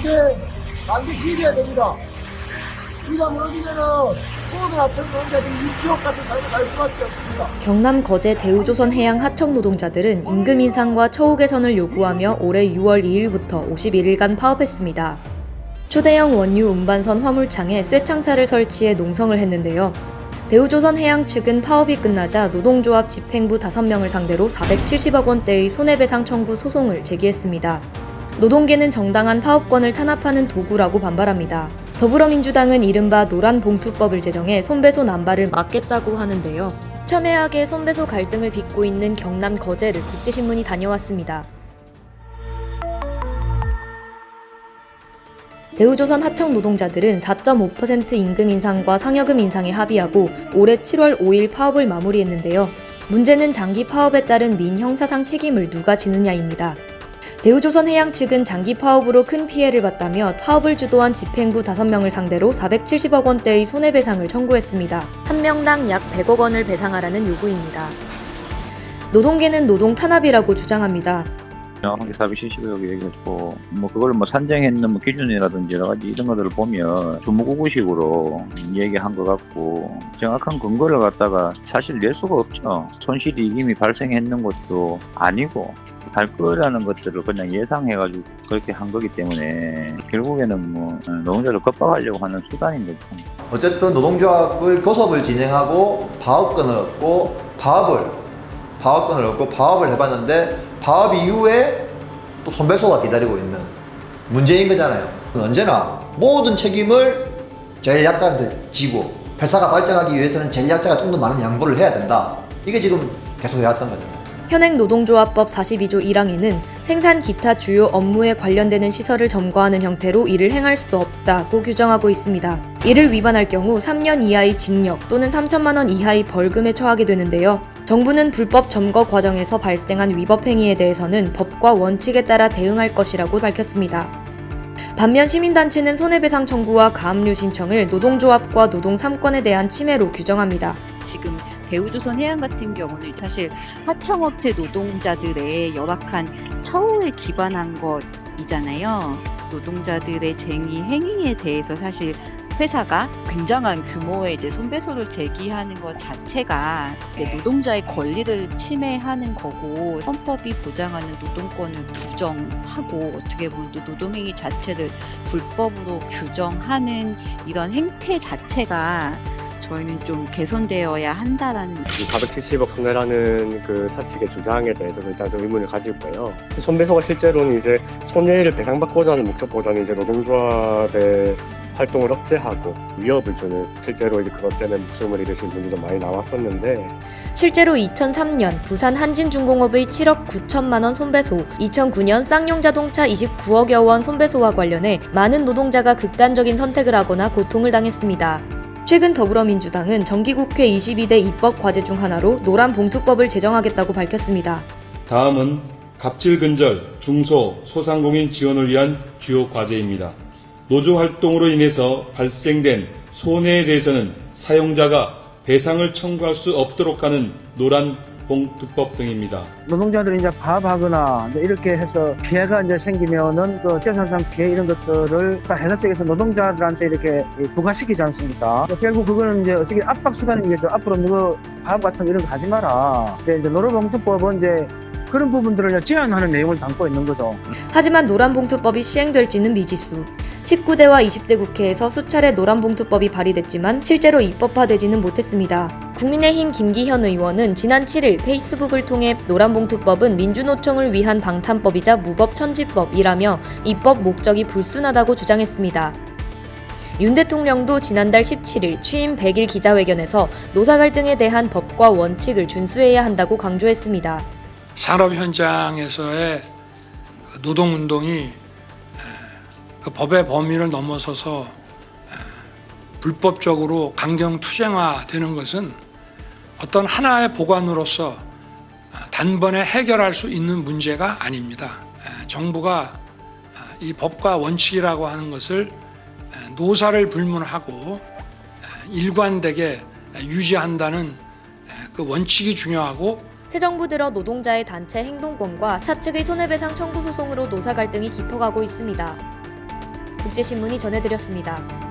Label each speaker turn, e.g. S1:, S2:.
S1: 그게 반드시 이겨야 됩니다. 우리가 무너지면은 모든 하청 노동자들이 유치원 같은 삶을 살 수밖에 없습니다.
S2: 경남 거제 대우조선해양 하청 노동자들은 임금 인상과 처우 개선을 요구하며 올해 6월 2일부터 51일간 파업했습니다. 초대형 원유 운반선 화물창에 쇠창살을 설치해 농성을 했는데요. 대우조선해양 측은 파업이 끝나자 노동조합 집행부 5명을 상대로 470억 원대의 손해배상 청구 소송을 제기했습니다. 노동계는 정당한 파업권을 탄압하는 도구라고 반발합니다. 더불어민주당은 이른바 노란봉투법을 제정해 손배소 남발을 막겠다고 하는데요. 첨예하게 손배소 갈등을 빚고 있는 경남 거제를 국제신문이 다녀왔습니다. 대우조선 하청 노동자들은 4.5% 임금 인상과 상여금 인상에 합의하고 올해 7월 5일 파업을 마무리했는데요. 문제는 장기 파업에 따른 민형사상 책임을 누가 지느냐입니다. 대우조선해양 측은 장기 파업으로 큰 피해를 봤다며 파업을 주도한 집행부 5명을 상대로 470억 원대의 손해배상을 청구했습니다. 한 명당 약 100억 원을 배상하라는 요구입니다. 노동계는 노동 탄압이라고 주장합니다.
S3: 명확하게 470억 얘기했고, 그걸 산정했는 기준이라든지 여러 가지 이런 것들을 보면 주무구구식으로 얘기한 것 같고, 정확한 근거를 갖다가 사실 낼 수가 없죠. 손실이 이미 발생했는 것도 아니고, 할 거라는 것들을 그냥 예상해가지고 그렇게 한 거기 때문에 결국에는 노동자를 겁박하려고 하는 수단인 거죠.
S4: 어쨌든 노동조합을 교섭을 진행하고 파업권을 얻고 파업을 해봤는데 파업 이후에 또 손배소가 기다리고 있는 문제인 거잖아요. 언제나 모든 책임을 제일 약자한테 지고 회사가 발전하기 위해서는 제일 약자가 좀 더 많은 양보를 해야 된다. 이게 지금 계속 해왔던 거죠.
S2: 현행 노동조합법 42조 1항에는 생산 기타 주요 업무에 관련되는 시설을 점거하는 형태로 이를 행할 수 없다고 규정하고 있습니다. 이를 위반할 경우 3년 이하의 징역 또는 3천만 원 이하의 벌금에 처하게 되는데요. 정부는 불법 점거 과정에서 발생한 위법 행위에 대해서는 법과 원칙에 따라 대응할 것이라고 밝혔습니다. 반면 시민단체는 손해배상 청구와 가압류 신청을 노동조합과 노동 3권에 대한 침해로 규정합니다.
S5: 지금 대우조선해양 같은 경우는 사실 하청업체 노동자들의 열악한 처우에 기반한 것이잖아요. 노동자들의 쟁의 행위에 대해서 사실 회사가 굉장한 규모의 손배소를 제기하는 것 자체가 노동자의 권리를 침해하는 거고, 헌법이 보장하는 노동권을 부정하고 어떻게 보면 또 노동행위 자체를 불법으로 규정하는 이런 행태 자체가 저희는 좀 개선되어야 한다라는.
S6: 470억 손해라는 그 사측의 주장에 대해서 일단 좀 의문을 가지고 있고요. 손배소가 실제로는 손해를 배상받고자 하는 목적보다는 노동조합의 활동을 억제하고 위협을 주는, 실제로 그것 때문에 목숨을 잃으신 분들도 많이 나왔었는데,
S2: 실제로 2003년 부산 한진중공업의 7억 9천만 원 손배소, 2009년 쌍용자동차 29억여 원 손배소와 관련해 많은 노동자가 극단적인 선택을 하거나 고통을 당했습니다. 최근 더불어민주당은 정기국회 22대 입법 과제 중 하나로 노란봉투법을 제정하겠다고 밝혔습니다.
S7: 다음은 갑질 근절, 중소, 소상공인 지원을 위한 주요 과제입니다. 노조 활동으로 인해서 발생된 손해에 대해서는 사용자가 배상을 청구할 수 없도록 하는 노란봉투법 등입니다.
S8: 노동자들이 파업하거나 이렇게 해서 피해가 생기면은 재산상 피해 이런 것들을 회사 측에서 노동자들한테 이렇게 부과시키지 않습니까? 결국 그거는 어떻게 압박 수단이겠죠. 앞으로 누구 파업 같은 거 이런 거 하지 마라. 근데 노란봉투법은 그런 부분들을 제한하는 내용을 담고 있는 거죠.
S2: 하지만 노란봉투법이 시행될지는 미지수. 19대와 20대 국회에서 수차례 노란봉투법이 발의됐지만 실제로 입법화되지는 못했습니다. 국민의힘 김기현 의원은 지난 7일 페이스북을 통해 노란봉투법은 민주노총을 위한 방탄법이자 무법천지법이라며 입법 목적이 불순하다고 주장했습니다. 윤 대통령도 지난달 17일 취임 100일 기자회견에서 노사 갈등에 대한 법과 원칙을 준수해야 한다고 강조했습니다.
S9: 산업 현장에서의 노동운동이 그 법의 범위를 넘어서서 불법적으로 강경투쟁화되는 것은 어떤 하나의 보관으로서 단번에 해결할 수 있는 문제가 아닙니다. 정부가 이 법과 원칙이라고 하는 것을 노사를 불문하고 일관되게 유지한다는 그 원칙이 중요하고,
S2: 새 정부 들어 노동자의 단체 행동권과 사측의 손해배상 청구 소송으로 노사 갈등이 깊어가고 있습니다. 국제신문이 전해드렸습니다.